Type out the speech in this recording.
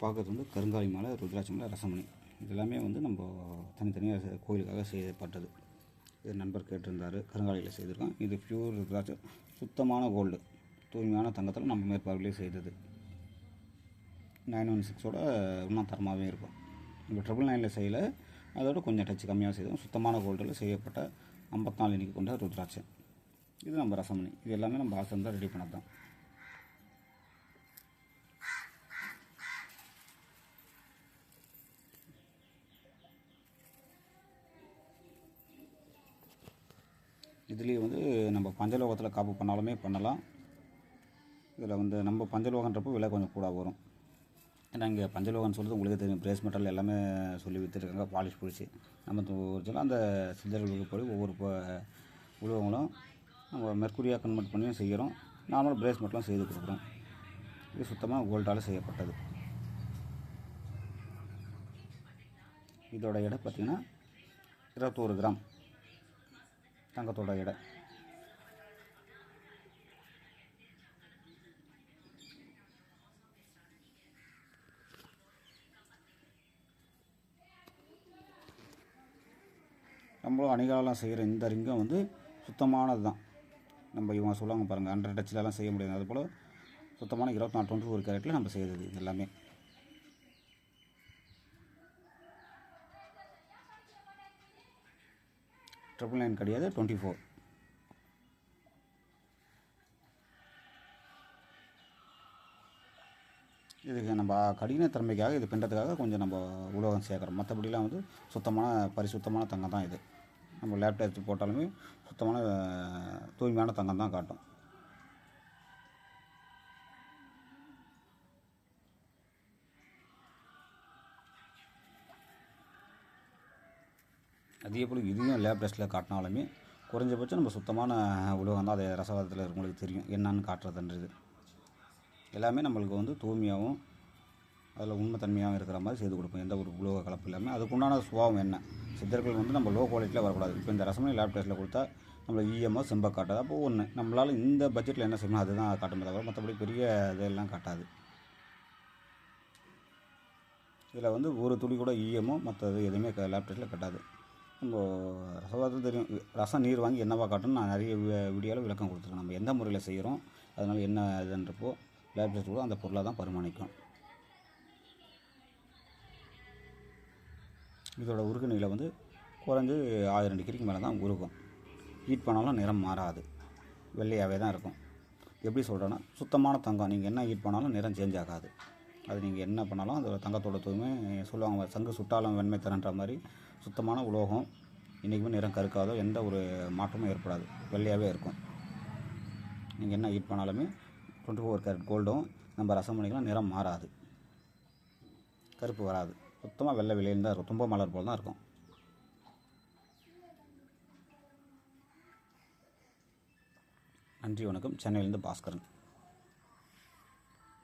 பார்க்குறது வந்து கருங்காலி மாலை, ருத்ராட்ச மாலை, ரசமணி. இது எல்லாமே வந்து நம்ம தனித்தனியாக கோயிலுக்காக செய்யப்பட்டது. இது நண்பர் கேட்டிருந்தார், கருங்காலியில் செய்திருக்கோம். இது பியூர் ருத்ராட்சம், சுத்தமான கோல்டு, தூய்மையான தங்கத்தில் நம்ம மேற்பார்வையிலே செய்தது. 916ஓட இன்னும் தரமாகவே இருக்கும். நம்ம 999 செய்யலை, அதோட கொஞ்சம் டச் கம்மியாக செய்தோம். சுத்தமான கோல்டில் செய்யப்பட்ட 54 எண்ணிக்கை கொண்ட ருத்ராட்சம். இது நம்ம ரசமணி. இது எல்லாமே நம்ம ஆசிரம் தான் ரெடி பண்ணது தான். இதுலேயே வந்து நம்ம பஞ்சலோகத்தில் காப்பு பண்ணாலுமே பண்ணலாம். இதில் வந்து நம்ம பஞ்சலோகன்றப்போ விலை கொஞ்சம் கூட வரும். ஏன்னா இங்கே பஞ்சலோகம்னு சொல்லிட்டு உங்களுக்கு தெரியும், பிரேஸ் மெட்டல் எல்லாமே சொல்லி விற்றுருக்காங்க, பாலிஷ் பிடிச்சி. நம்ம ஒரிஜினல் அந்த சித்தர்களுக்கு போய் ஒவ்வொரு உலகங்களும் நம்ம மெர்க்குரியாக கன்வெர்ட் பண்ணி செய்கிறோம். நார்மல் பிரேஸ் மெட்டலும் செய்து கொடுக்குறோம். இது சுத்தமாக கோல்டால் செய்யப்பட்டது. இதோட எடை பார்த்திங்கன்னா 21 கிராம் தங்கத்தோட எடை. நம்மளும் அணிகாலம் செய்கிற இந்த ரிங்கம் வந்து சுத்தமானது தான். நம்ம இவங்க சொல்லுவாங்க பாருங்கள், 100 டச்சிலலாம் செய்ய முடியாது. அதுபோல் சுத்தமான 24 கேரட்டில் நம்ம செய்கிறது இது எல்லாமே. ட்ரிபிள் 9 கிடையாது, 24. இதுக்கு நம்ம கடின திறமைக்காக, இது பின்றதுக்காக கொஞ்சம் நம்ம உலோகம் சேர்க்குறோம். மற்றபடிலாம் வந்து சுத்தமான பரிசுத்தமான தங்கம் தான் இது. நம்ம லேப் டெஸ்ட் போட்டாலுமே சுத்தமான தூய்மையான தங்கம் தான் காட்டும். அதே போல் இதையும் லேப் டெஸ்ட்டில் காட்டினாலுமே குறைஞ்சபட்சம் நம்ம சுத்தமான உலோகம் தான். அது ரசவாதத்தில் இருக்கவங்களுக்கு தெரியும் என்னன்னு காட்டுறதுன்றது. எல்லாமே நம்மளுக்கு வந்து தூய்மையாகவும் அதில் உண்மைத்தன்மையாகவும் இருக்கிற மாதிரி செய்து கொடுப்போம். எந்த ஒரு உலோக கலப்பு இல்லாமல். அதுக்குண்டான சுபாவம் என்ன, சித்தர்கள் வந்து நம்ம லோ குவாலிட்டியில் வரக்கூடாது. இப்போ இந்த ரசமணி லேப் டெஸ்ட்டில் கொடுத்தா நம்மளுக்கு இஎம்ஓ செம்பை காட்டாது. அப்போ ஒன்று நம்மளால் இந்த பட்ஜெட்டில் என்ன செய்யணும் அதுதான் காட்டுமே தவிர மற்றபடி பெரிய இதெல்லாம் காட்டாது. இதில் வந்து ஒரு துளி கூட இஎம்ஓ மற்றது எதுவுமே லேப் டெஸ்ட்டில் காட்டாது. நம்ம ரசவாதத்தில் தெரியும், ரசம் நீர் வாங்கி என்னவா காட்டணும்னு நான் நிறைய வீடியோவில் விளக்கம் கொடுத்துருக்கேன். நம்ம எந்த முறையில் செய்கிறோம், அதனால் என்ன இதுன்றப்போ லேப் டெஸ்ட் கூட அந்த பொருளாக தான் பரிமாணிக்கும். இதோட உருகு நிலை வந்து குறைஞ்சு 1000 டிகிரிக்கு மேலே தான் உருகும். ஹீட் பண்ணாலும் நிறம் மாறாது, வெள்ளையாகவே தான் இருக்கும். எப்படி சொல்கிறேன்னா, சுத்தமான தங்கம் நீங்கள் என்ன ஹீட் பண்ணாலும் நிறம் சேஞ்ச் ஆகாது. அது நீங்கள் என்ன பண்ணாலும் அதோட தங்கத்தோட தூய்மை சொல்லுவாங்க, சங்கு சுட்டாலும் வெண்மை தரன்ற மாதிரி சுத்தமான உலோகம் இன்றைக்குமே நிறம் கருக்காதோ, எந்த ஒரு மாற்றமும் ஏற்படாது, வெள்ளையாகவே இருக்கும். நீங்கள் என்ன ஹீட் பண்ணாலுமே 24 கேரட் கோல்டும் நம்ம ரசமணிக்கெலாம் நிறம் மாறாது, கருப்பு வராது, சுத்தமாக வெள்ளை வெளியில் தான் இருக்கும், தும்ப மலர் போல் தான் இருக்கும். நன்றி, வணக்கம். சென்னையிலேருந்து பாஸ்கரன்.